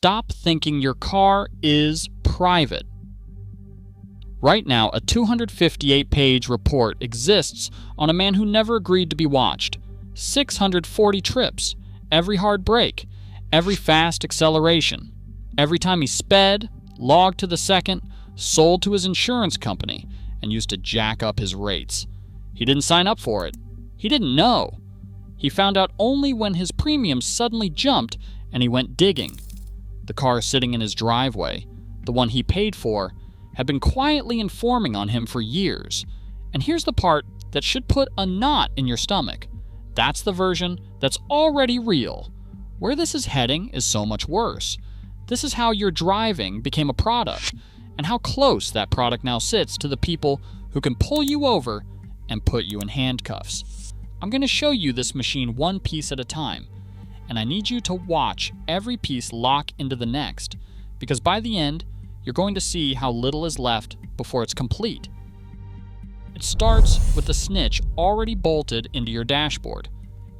Stop thinking your car is private. Right now, a 258-page report exists on a man who never agreed to be watched. 640 trips, every hard brake, every fast acceleration, every time he sped, logged to the second, sold to his insurance company, and used to jack up his rates. He didn't sign up for it. He didn't know. He found out only when his premium suddenly jumped and he went digging. The car sitting in his driveway, the one he paid for, had been quietly informing on him for years. And here's the part that should put a knot in your stomach. That's the version that's already real. Where this is heading is so much worse. This is how your driving became a product, and how close that product now sits to the people who can pull you over and put you in handcuffs. I'm going to show you this machine one piece at a time, and I need you to watch every piece lock into the next, because by the end, you're going to see how little is left before it's complete. It starts with the Snitch already bolted into your dashboard.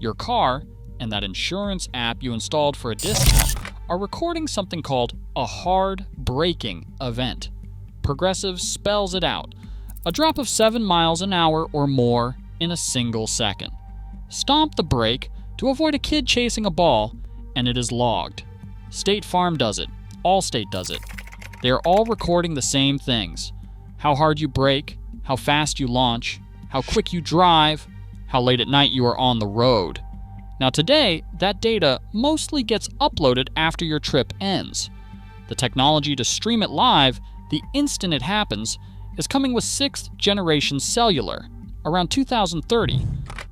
Your car and that insurance app you installed for a discount are recording something called a hard braking event. Progressive spells it out. A drop of 7 miles an hour or more in a single second. Stomp the brake to avoid a kid chasing a ball, and it is logged. State Farm does it. Allstate does it. They are all recording the same things. How hard you brake, how fast you launch, how quick you drive, how late at night you are on the road. Now today, that data mostly gets uploaded after your trip ends. The technology to stream it live the instant it happens is coming with 6th generation cellular, around 2030.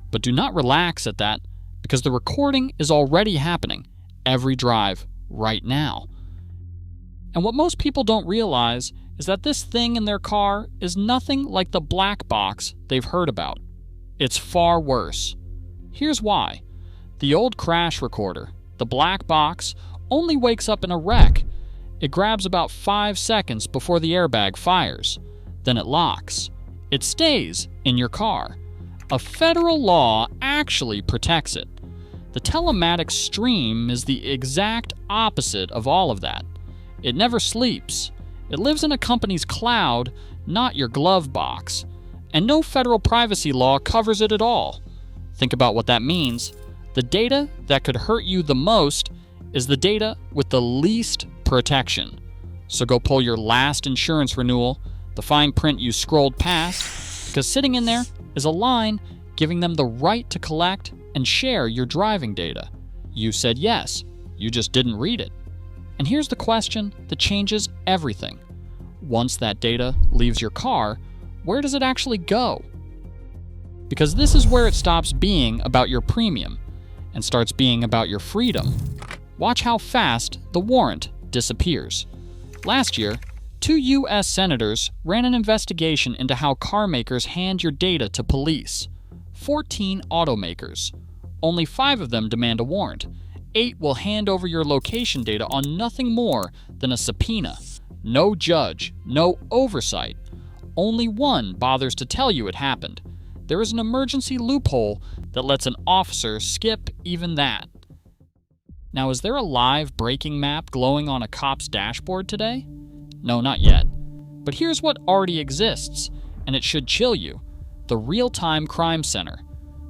But do not relax at that, because the recording is already happening every drive right now. And what most people don't realize is that this thing in their car is nothing like the black box they've heard about. It's far worse. Here's why. The old crash recorder, the black box, only wakes up in a wreck. It grabs about 5 seconds before the airbag fires. Then it locks. It stays in your car. A federal law actually protects it. The Telematics stream is the exact opposite of all of that. It never sleeps. It lives in a company's cloud, not your glove box. And no federal privacy law covers it at all. Think about what that means. The data that could hurt you the most is the data with the least protection. So go pull your last insurance renewal, the fine print you scrolled past, because sitting in there is a line giving them the right to collect and share your driving data. You said yes, you just didn't read it. And here's the question that changes everything. Once that data leaves your car, where does it actually go? Because this is where it stops being about your premium and starts being about your freedom. Watch how fast the warrant disappears. Last year, 2 U.S. senators ran an investigation into how car makers hand your data to police. 14 automakers. Only 5 of them demand a warrant. 8 will hand over your location data on nothing more than a subpoena. No judge, no oversight. Only 1 bothers to tell you it happened. There is an emergency loophole that lets an officer skip even that. Now, is there a live braking map glowing on a cop's dashboard today? No, not yet. But here's what already exists, and it should chill you. The Real-Time Crime Center.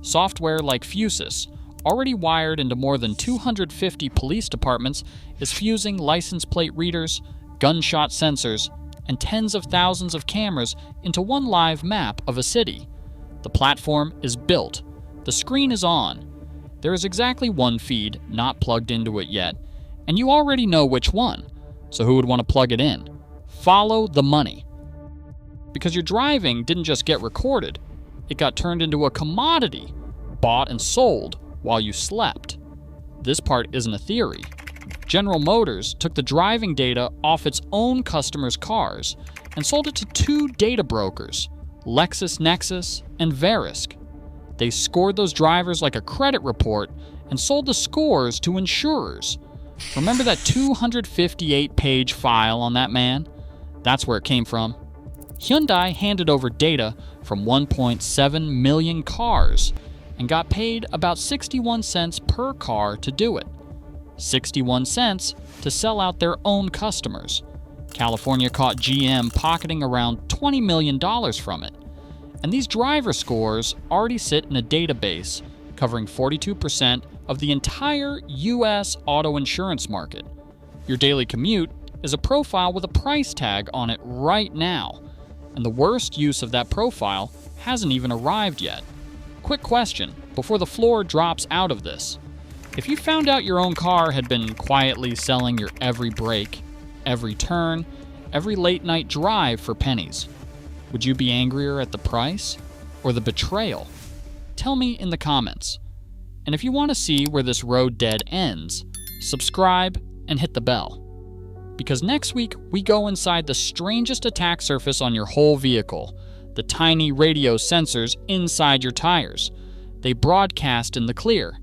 Software like Fusus, already wired into more than 250 police departments, is fusing license plate readers, gunshot sensors, and tens of thousands of cameras into one live map of a city. The platform is built. The screen is on. There is exactly 1 feed not plugged into it yet, and you already know which one. So who would want to plug it in? Follow the money. Because your driving didn't just get recorded, it got turned into a commodity, bought and sold while you slept. This part isn't a theory. General Motors took the driving data off its own customers' cars and sold it to 2 data brokers, LexisNexis and Verisk. They scored those drivers like a credit report and sold the scores to insurers. Remember that 258-page file on that man? That's where it came from. Hyundai handed over data from 1.7 million cars and got paid about 61 cents per car to do it. 61 cents to sell out their own customers. California caught GM pocketing around $20 million from it. And these driver scores already sit in a database covering 42% of the entire U.S. auto insurance market. Your daily commute is a profile with a price tag on it right now, and the worst use of that profile hasn't even arrived yet. Quick question before the floor drops out of this. If you found out your own car had been quietly selling your every break, every turn, every late night drive for pennies, would you be angrier at the price or the betrayal? Tell me in the comments. And if you want to see where this road dead ends, subscribe and hit the bell. Because next week we go inside the strangest attack surface on your whole vehicle, the tiny radio sensors inside your tires. They broadcast in the clear.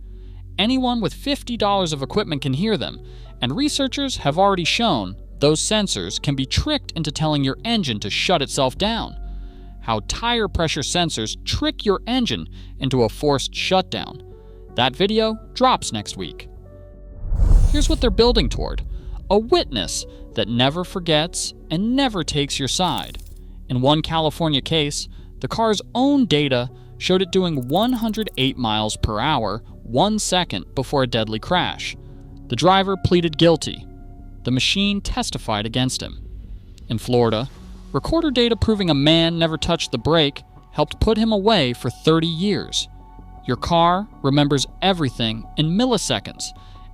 Anyone with $50 of equipment can hear them, and researchers have already shown those sensors can be tricked into telling your engine to shut itself down. How tire pressure sensors trick your engine into a forced shutdown. That video drops next week. Here's what they're building toward: a witness that never forgets and never takes your side. In one California case, the car's own data showed it doing 108 miles per hour 1 second before a deadly crash. The driver pleaded guilty. The machine testified against him. In Florida, recorder data proving a man never touched the brake helped put him away for 30 years. Your car remembers everything in milliseconds,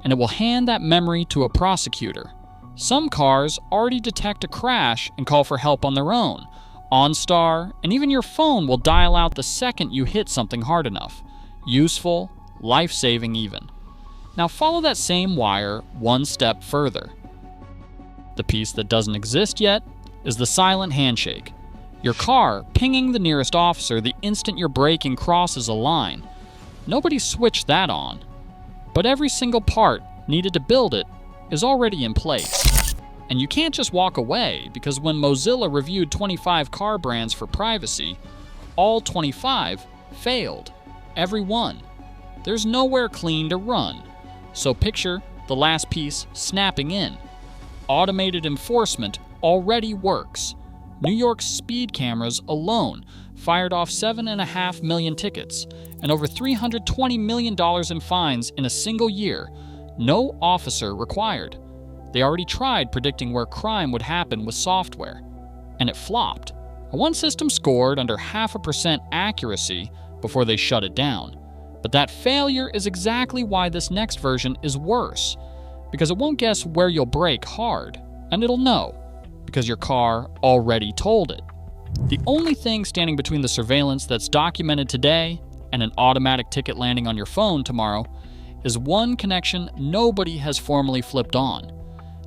and it will hand that memory to a prosecutor. Some cars already detect a crash and call for help on their own. OnStar and even your phone will dial out the second you hit something hard enough. Useful, life-saving even. Now follow that same wire one step further. The piece that doesn't exist yet is the silent handshake. Your car pinging the nearest officer the instant your braking crosses a line. Nobody switched that on. But every single part needed to build it is already in place. And you can't just walk away, because when Mozilla reviewed 25 car brands for privacy, all 25 failed. Every one. There's nowhere clean to run. So picture the last piece snapping in. Automated enforcement already works. New York's speed cameras alone fired off 7.5 million tickets and over $320 million in fines in a single year. No officer required. They already tried predicting where crime would happen with software, and it flopped. One system scored under 0.5% accuracy before they shut it down. But that failure is exactly why this next version is worse, because it won't guess where you'll brake hard, and it'll know, because your car already told it. The only thing standing between the surveillance that's documented today and an automatic ticket landing on your phone tomorrow is one connection nobody has formally flipped on.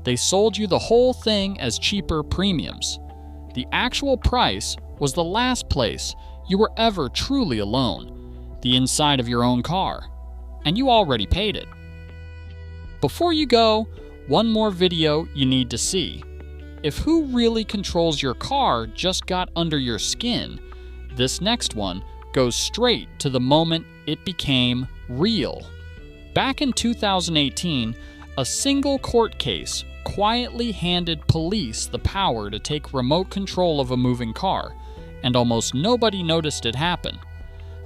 They sold you the whole thing as cheaper premiums. The actual price was the last place you were ever truly alone, the inside of your own car, and you already paid it. Before you go, one more video you need to see. If who really controls your car just got under your skin, this next one goes straight to the moment it became real. Back in 2018, a single court case quietly handed police the power to take remote control of a moving car, and almost nobody noticed it happen.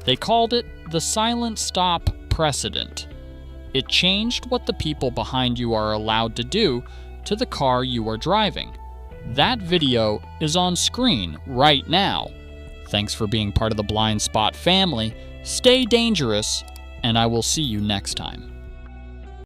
They called it the silent stop precedent. It changed what the people behind you are allowed to do to the car you are driving. That video is on screen right now. Thanks for being part of the Blind Spot family. Stay dangerous, and I will see you next time.